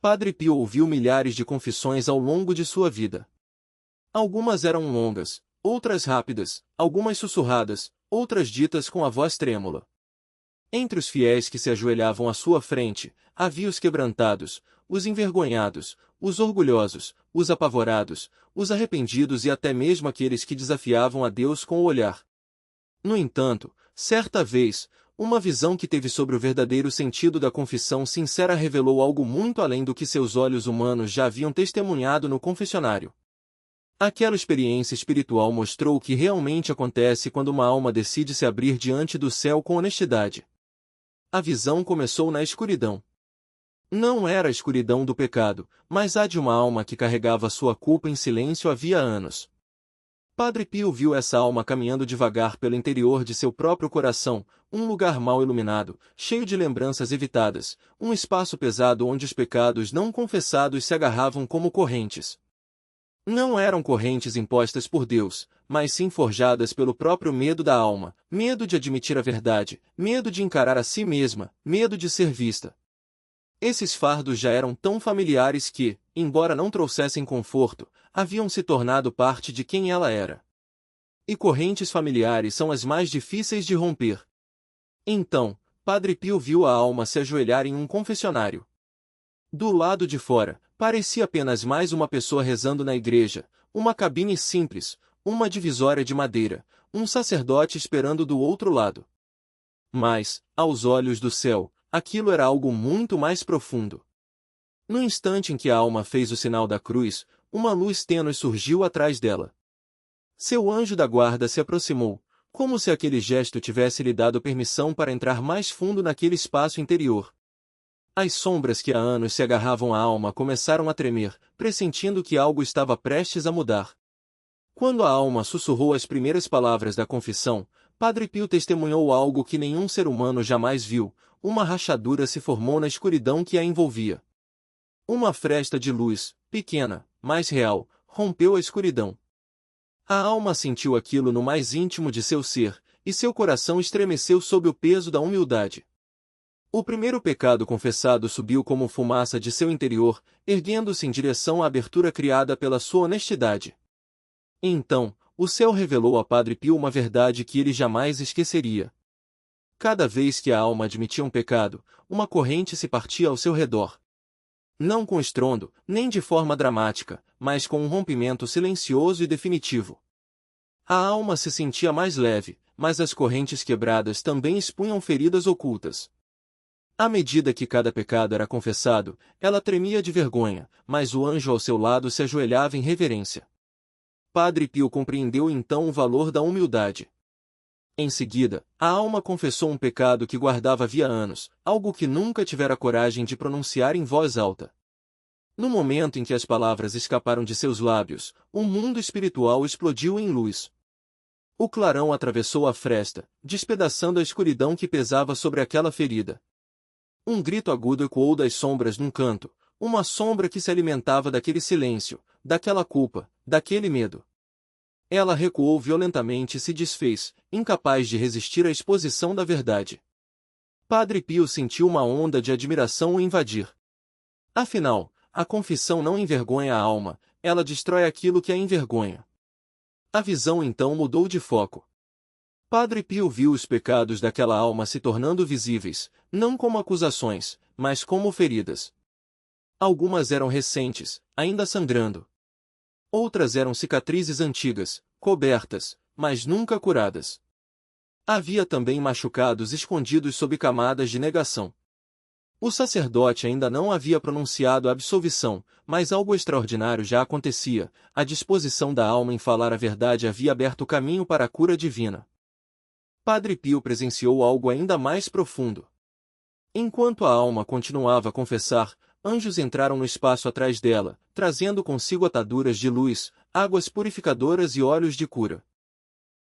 Padre Pio ouviu milhares de confissões ao longo de sua vida. Algumas eram longas, outras rápidas, algumas sussurradas, outras ditas com a voz trêmula. Entre os fiéis que se ajoelhavam à sua frente, havia os quebrantados, os envergonhados, os orgulhosos, os apavorados, os arrependidos e até mesmo aqueles que desafiavam a Deus com o olhar. No entanto, certa vez, uma visão que teve sobre o verdadeiro sentido da confissão sincera revelou algo muito além do que seus olhos humanos já haviam testemunhado no confessionário. Aquela experiência espiritual mostrou o que realmente acontece quando uma alma decide se abrir diante do céu com honestidade. A visão começou na escuridão. Não era a escuridão do pecado, mas a de uma alma que carregava sua culpa em silêncio havia anos. Padre Pio viu essa alma caminhando devagar pelo interior de seu próprio coração, um lugar mal iluminado, cheio de lembranças evitadas, um espaço pesado onde os pecados não confessados se agarravam como correntes. Não eram correntes impostas por Deus, mas sim forjadas pelo próprio medo da alma, medo de admitir a verdade, medo de encarar a si mesma, medo de ser vista. Esses fardos já eram tão familiares que, embora não trouxessem conforto, haviam se tornado parte de quem ela era. E correntes familiares são as mais difíceis de romper. Então, Padre Pio viu a alma se ajoelhar em um confessionário. Do lado de fora, parecia apenas mais uma pessoa rezando na igreja, uma cabine simples, uma divisória de madeira, um sacerdote esperando do outro lado. Mas, aos olhos do céu, aquilo era algo muito mais profundo. No instante em que a alma fez o sinal da cruz, uma luz tênue surgiu atrás dela. Seu anjo da guarda se aproximou, como se aquele gesto tivesse lhe dado permissão para entrar mais fundo naquele espaço interior. As sombras que há anos se agarravam à alma começaram a tremer, pressentindo que algo estava prestes a mudar. Quando a alma sussurrou as primeiras palavras da confissão, Padre Pio testemunhou algo que nenhum ser humano jamais viu: uma rachadura se formou na escuridão que a envolvia. Uma fresta de luz, pequena, mas real, rompeu a escuridão. A alma sentiu aquilo no mais íntimo de seu ser, e seu coração estremeceu sob o peso da humildade. O primeiro pecado confessado subiu como fumaça de seu interior, erguendo-se em direção à abertura criada pela sua honestidade. Então, o céu revelou a Padre Pio uma verdade que ele jamais esqueceria. Cada vez que a alma admitia um pecado, uma corrente se partia ao seu redor. Não com estrondo, nem de forma dramática, mas com um rompimento silencioso e definitivo. A alma se sentia mais leve, mas as correntes quebradas também expunham feridas ocultas. À medida que cada pecado era confessado, ela tremia de vergonha, mas o anjo ao seu lado se ajoelhava em reverência. Padre Pio compreendeu então o valor da humildade. Em seguida, a alma confessou um pecado que guardava havia anos, algo que nunca tivera coragem de pronunciar em voz alta. No momento em que as palavras escaparam de seus lábios, um mundo espiritual explodiu em luz. O clarão atravessou a fresta, despedaçando a escuridão que pesava sobre aquela ferida. Um grito agudo ecoou das sombras num canto, uma sombra que se alimentava daquele silêncio, daquela culpa, daquele medo. Ela recuou violentamente e se desfez, incapaz de resistir à exposição da verdade. Padre Pio sentiu uma onda de admiração o invadir. Afinal, a confissão não envergonha a alma, ela destrói aquilo que a envergonha. A visão então mudou de foco. Padre Pio viu os pecados daquela alma se tornando visíveis, não como acusações, mas como feridas. Algumas eram recentes, ainda sangrando. Outras eram cicatrizes antigas, cobertas, mas nunca curadas. Havia também machucados escondidos sob camadas de negação. O sacerdote ainda não havia pronunciado a absolvição, mas algo extraordinário já acontecia: a disposição da alma em falar a verdade havia aberto o caminho para a cura divina. Padre Pio presenciou algo ainda mais profundo. Enquanto a alma continuava a confessar, anjos entraram no espaço atrás dela, trazendo consigo ataduras de luz, águas purificadoras e óleos de cura.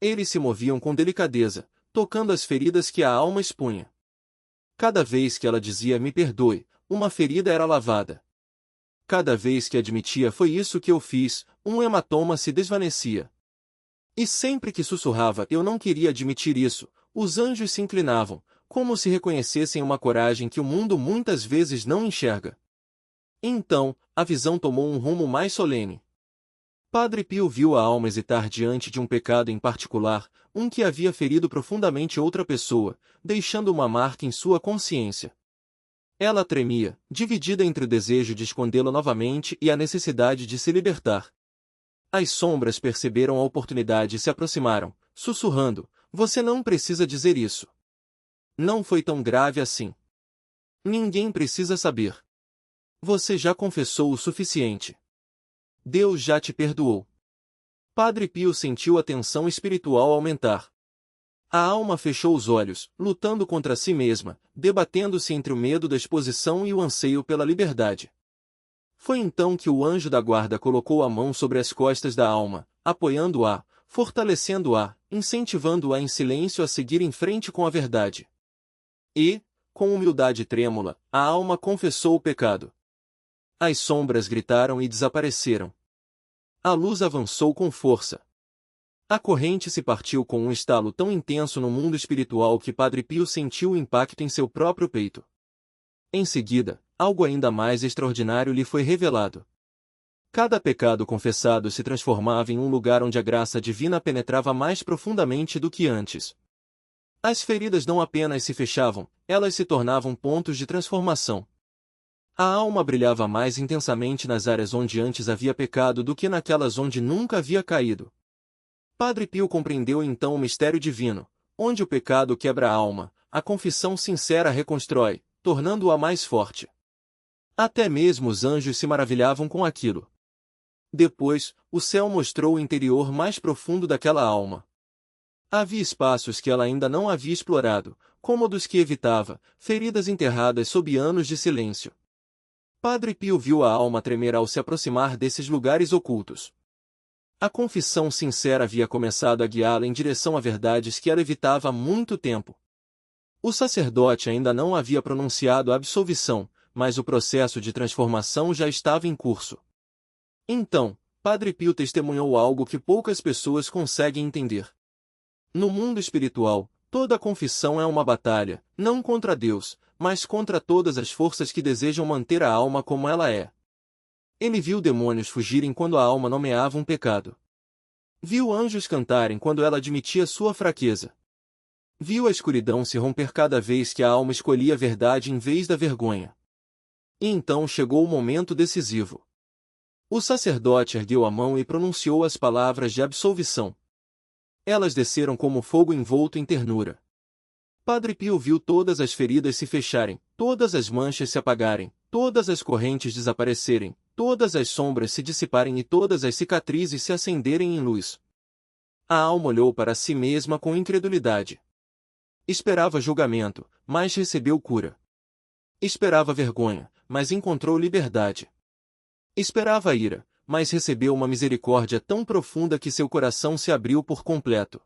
Eles se moviam com delicadeza, tocando as feridas que a alma expunha. Cada vez que ela dizia "me perdoe", uma ferida era lavada. Cada vez que admitia "foi isso que eu fiz", um hematoma se desvanecia. E sempre que sussurrava "eu não queria admitir isso", os anjos se inclinavam, como se reconhecessem uma coragem que o mundo muitas vezes não enxerga. Então, a visão tomou um rumo mais solene. Padre Pio viu a alma hesitar diante de um pecado em particular, um que havia ferido profundamente outra pessoa, deixando uma marca em sua consciência. Ela tremia, dividida entre o desejo de escondê-lo novamente e a necessidade de se libertar. As sombras perceberam a oportunidade e se aproximaram, sussurrando: "Você não precisa dizer isso. Não foi tão grave assim. Ninguém precisa saber. Você já confessou o suficiente. Deus já te perdoou." Padre Pio sentiu a tensão espiritual aumentar. A alma fechou os olhos, lutando contra si mesma, debatendo-se entre o medo da exposição e o anseio pela liberdade. Foi então que o anjo da guarda colocou a mão sobre as costas da alma, apoiando-a, fortalecendo-a, incentivando-a em silêncio a seguir em frente com a verdade. E, com humildade trêmula, a alma confessou o pecado. As sombras gritaram e desapareceram. A luz avançou com força. A corrente se partiu com um estalo tão intenso no mundo espiritual que Padre Pio sentiu o impacto em seu próprio peito. Em seguida, algo ainda mais extraordinário lhe foi revelado. Cada pecado confessado se transformava em um lugar onde a graça divina penetrava mais profundamente do que antes. As feridas não apenas se fechavam, elas se tornavam pontos de transformação. A alma brilhava mais intensamente nas áreas onde antes havia pecado do que naquelas onde nunca havia caído. Padre Pio compreendeu então o mistério divino, onde o pecado quebra a alma, a confissão sincera reconstrói, tornando-a mais forte. Até mesmo os anjos se maravilhavam com aquilo. Depois, o céu mostrou o interior mais profundo daquela alma. Havia espaços que ela ainda não havia explorado, cômodos que evitava, feridas enterradas sob anos de silêncio. Padre Pio viu a alma tremer ao se aproximar desses lugares ocultos. A confissão sincera havia começado a guiá-la em direção a verdades que ela evitava há muito tempo. O sacerdote ainda não havia pronunciado a absolvição, mas o processo de transformação já estava em curso. Então, Padre Pio testemunhou algo que poucas pessoas conseguem entender. No mundo espiritual, toda confissão é uma batalha, não contra Deus, mas contra todas as forças que desejam manter a alma como ela é. Ele viu demônios fugirem quando a alma nomeava um pecado. Viu anjos cantarem quando ela admitia sua fraqueza. Viu a escuridão se romper cada vez que a alma escolhia a verdade em vez da vergonha. E então chegou o momento decisivo. O sacerdote ergueu a mão e pronunciou as palavras de absolvição. Elas desceram como fogo envolto em ternura. Padre Pio viu todas as feridas se fecharem, todas as manchas se apagarem, todas as correntes desaparecerem, todas as sombras se dissiparem e todas as cicatrizes se acenderem em luz. A alma olhou para si mesma com incredulidade. Esperava julgamento, mas recebeu cura. Esperava vergonha, mas encontrou liberdade. Esperava ira, mas recebeu uma misericórdia tão profunda que seu coração se abriu por completo.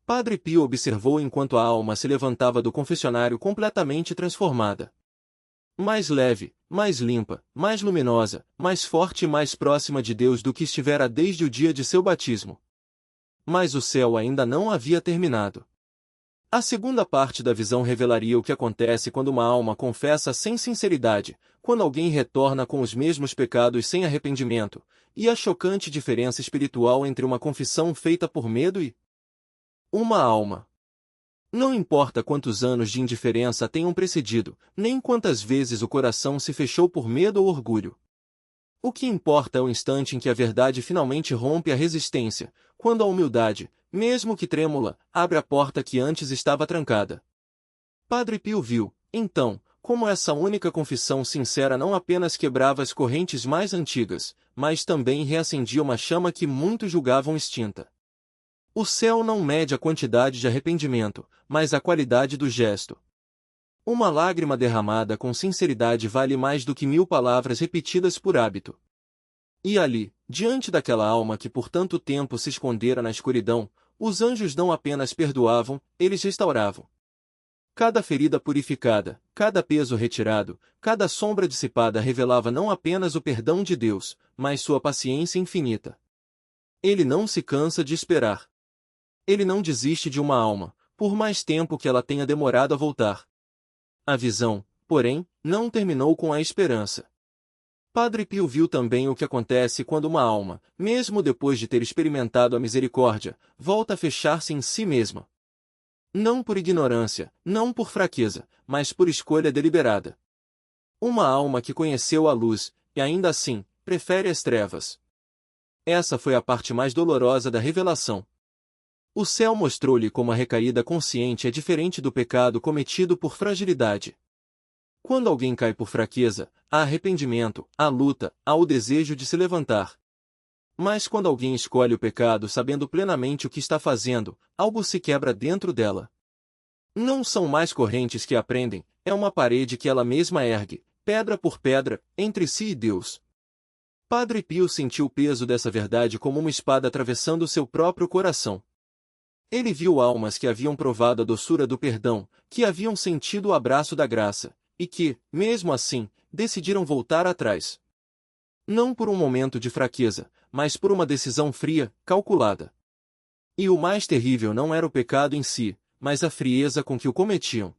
Padre Pio observou enquanto a alma se levantava do confessionário completamente transformada. Mais leve, mais limpa, mais luminosa, mais forte e mais próxima de Deus do que estivera desde o dia de seu batismo. Mas o céu ainda não havia terminado. A segunda parte da visão revelaria o que acontece quando uma alma confessa sem sinceridade, quando alguém retorna com os mesmos pecados sem arrependimento, e a chocante diferença espiritual entre uma confissão feita por medo e uma alma. Não importa quantos anos de indiferença tenham precedido, nem quantas vezes o coração se fechou por medo ou orgulho. O que importa é o instante em que a verdade finalmente rompe a resistência, quando a humildade, mesmo que trêmula, abre a porta que antes estava trancada. Padre Pio viu, então, como essa única confissão sincera não apenas quebrava as correntes mais antigas, mas também reacendia uma chama que muitos julgavam extinta. O céu não mede a quantidade de arrependimento, mas a qualidade do gesto. Uma lágrima derramada com sinceridade vale mais do que 1000 palavras repetidas por hábito. E ali, diante daquela alma que por tanto tempo se escondera na escuridão, os anjos não apenas perdoavam, eles restauravam. Cada ferida purificada, cada peso retirado, cada sombra dissipada revelava não apenas o perdão de Deus, mas sua paciência infinita. Ele não se cansa de esperar. Ele não desiste de uma alma, por mais tempo que ela tenha demorado a voltar. A visão, porém, não terminou com a esperança. Padre Pio viu também o que acontece quando uma alma, mesmo depois de ter experimentado a misericórdia, volta a fechar-se em si mesma. Não por ignorância, não por fraqueza, mas por escolha deliberada. Uma alma que conheceu a luz, e ainda assim, prefere as trevas. Essa foi a parte mais dolorosa da revelação. O céu mostrou-lhe como a recaída consciente é diferente do pecado cometido por fragilidade. Quando alguém cai por fraqueza, há arrependimento, há luta, há o desejo de se levantar. Mas quando alguém escolhe o pecado sabendo plenamente o que está fazendo, algo se quebra dentro dela. Não são mais correntes que a prendem, é uma parede que ela mesma ergue, pedra por pedra, entre si e Deus. Padre Pio sentiu o peso dessa verdade como uma espada atravessando seu próprio coração. Ele viu almas que haviam provado a doçura do perdão, que haviam sentido o abraço da graça, e que, mesmo assim, decidiram voltar atrás. Não por um momento de fraqueza, mas por uma decisão fria, calculada. E o mais terrível não era o pecado em si, mas a frieza com que o cometiam.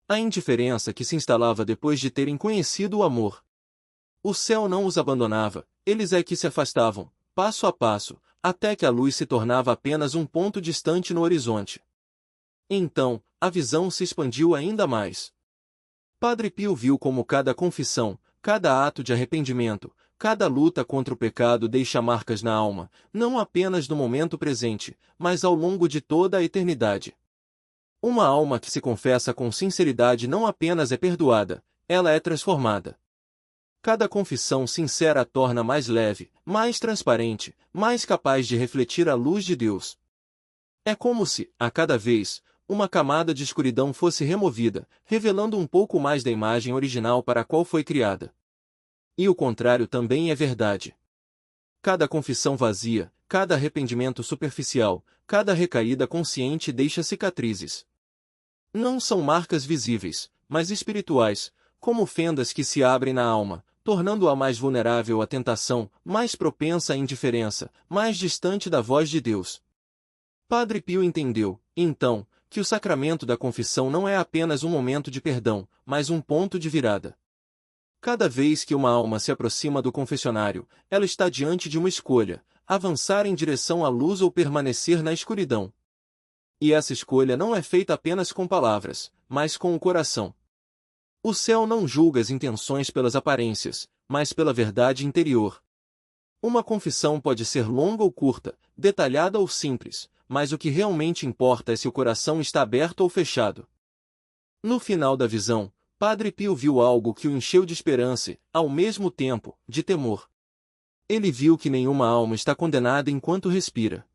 A indiferença que se instalava depois de terem conhecido o amor. O céu não os abandonava, eles é que se afastavam, passo a passo, até que a luz se tornava apenas um ponto distante no horizonte. Então, a visão se expandiu ainda mais. Padre Pio viu como cada confissão, cada ato de arrependimento, cada luta contra o pecado deixa marcas na alma, não apenas no momento presente, mas ao longo de toda a eternidade. Uma alma que se confessa com sinceridade não apenas é perdoada, ela é transformada. Cada confissão sincera a torna mais leve, mais transparente, mais capaz de refletir a luz de Deus. É como se, a cada vez, uma camada de escuridão fosse removida, revelando um pouco mais da imagem original para a qual foi criada. E o contrário também é verdade. Cada confissão vazia, cada arrependimento superficial, cada recaída consciente deixa cicatrizes. Não são marcas visíveis, mas espirituais, como fendas que se abrem na alma, tornando-a mais vulnerável à tentação, mais propensa à indiferença, mais distante da voz de Deus. Padre Pio entendeu, então, que o sacramento da confissão não é apenas um momento de perdão, mas um ponto de virada. Cada vez que uma alma se aproxima do confessionário, ela está diante de uma escolha, avançar em direção à luz ou permanecer na escuridão. E essa escolha não é feita apenas com palavras, mas com o coração. O céu não julga as intenções pelas aparências, mas pela verdade interior. Uma confissão pode ser longa ou curta, detalhada ou simples, mas o que realmente importa é se o coração está aberto ou fechado. No final da visão, Padre Pio viu algo que o encheu de esperança e, ao mesmo tempo, de temor. Ele viu que nenhuma alma está condenada enquanto respira.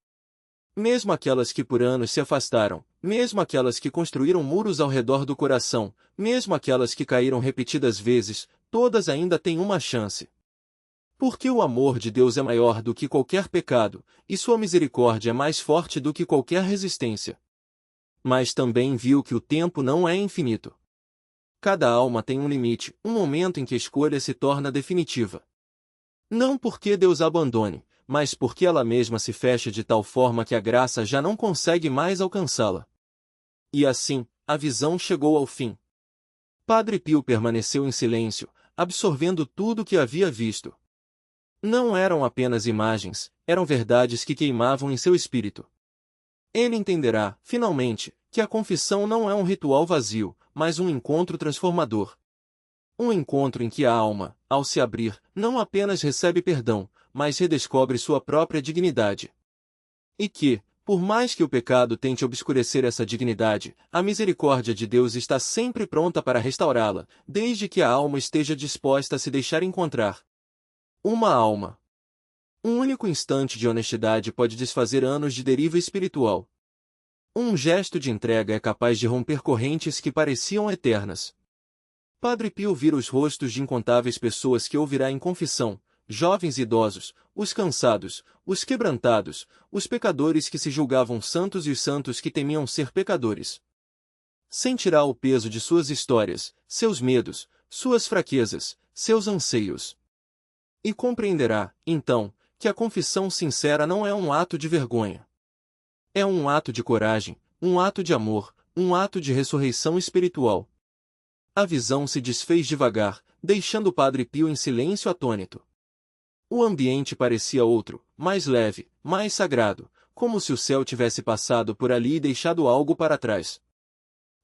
Mesmo aquelas que por anos se afastaram, mesmo aquelas que construíram muros ao redor do coração, mesmo aquelas que caíram repetidas vezes, todas ainda têm uma chance. Porque o amor de Deus é maior do que qualquer pecado, e sua misericórdia é mais forte do que qualquer resistência. Mas também viu que o tempo não é infinito. Cada alma tem um limite, um momento em que a escolha se torna definitiva. Não porque Deus a abandone, mas porque ela mesma se fecha de tal forma que a graça já não consegue mais alcançá-la. E assim, a visão chegou ao fim. Padre Pio permaneceu em silêncio, absorvendo tudo o que havia visto. Não eram apenas imagens, eram verdades que queimavam em seu espírito. Ele entenderá, finalmente, que a confissão não é um ritual vazio, mas um encontro transformador. Um encontro em que a alma, ao se abrir, não apenas recebe perdão, mas redescobre sua própria dignidade. E que, por mais que o pecado tente obscurecer essa dignidade, a misericórdia de Deus está sempre pronta para restaurá-la, desde que a alma esteja disposta a se deixar encontrar. Uma alma. Um único instante de honestidade pode desfazer anos de deriva espiritual. Um gesto de entrega é capaz de romper correntes que pareciam eternas. Padre Pio vira os rostos de incontáveis pessoas que ouvirá em confissão, jovens e idosos, os cansados, os quebrantados, os pecadores que se julgavam santos e os santos que temiam ser pecadores. Sentirá o peso de suas histórias, seus medos, suas fraquezas, seus anseios. E compreenderá, então, que a confissão sincera não é um ato de vergonha. É um ato de coragem, um ato de amor, um ato de ressurreição espiritual. A visão se desfez devagar, deixando o Padre Pio em silêncio atônito. O ambiente parecia outro, mais leve, mais sagrado, como se o céu tivesse passado por ali e deixado algo para trás.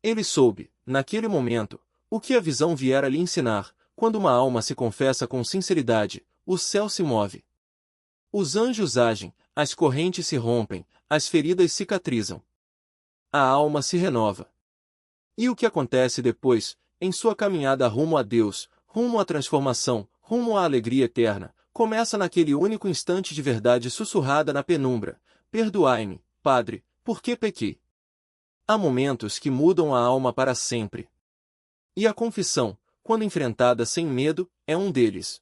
Ele soube, naquele momento, o que a visão viera lhe ensinar: quando uma alma se confessa com sinceridade, o céu se move. Os anjos agem, as correntes se rompem, as feridas cicatrizam. A alma se renova. E o que acontece depois, em sua caminhada rumo a Deus, rumo à transformação, rumo à alegria eterna, começa naquele único instante de verdade sussurrada na penumbra: perdoai-me, Padre, porque pequei. Há momentos que mudam a alma para sempre. E a confissão, quando enfrentada sem medo, é um deles.